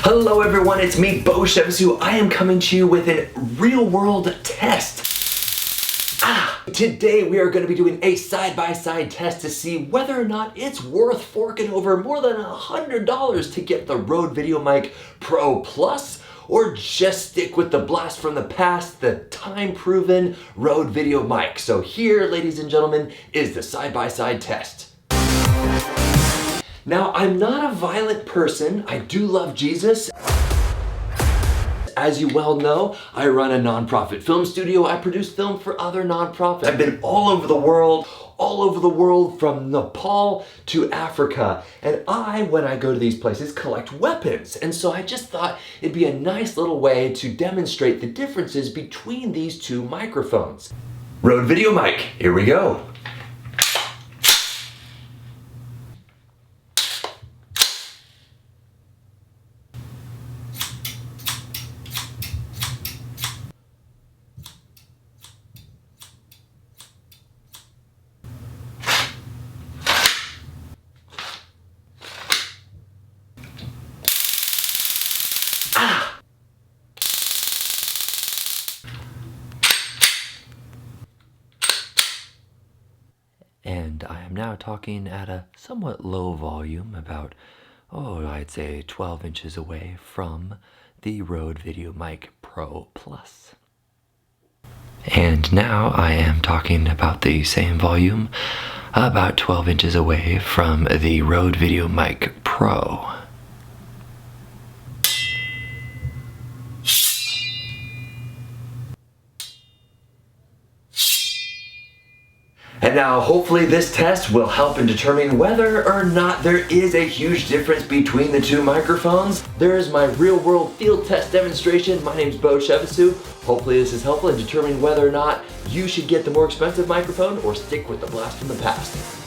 Hello everyone, it's me, Beau. I am coming to you with a real-world test. Today we are going to be doing a side-by-side test to see whether or not it's worth forking over more than $100 to get the Rode Videomic Pro Plus, or just stick with the blast from the past, the time-proven Rode Videomic. So here, ladies and gentlemen, is the side-by-side test. Now, I'm not a violent person. I do love Jesus. As you well know, I run a nonprofit film studio. I produce film for other nonprofits. I've been all over the world from Nepal to Africa. And when I go to these places, collect weapons. And so I just thought it'd be a nice little way to demonstrate the differences between these two microphones. Rode Videomic, here we go. And I am now talking at a somewhat low volume, about, I'd say 12 inches away from the Rode Videomic Pro Plus. And now I am talking about the same volume, about 12 inches away from the Rode Videomic Pro. And now, hopefully this test will help in determining whether or not there is a huge difference between the two microphones. There is my real-world field test demonstration. My name's Beau. Hopefully this is helpful in determining whether or not you should get the more expensive microphone or stick with the blast from the past.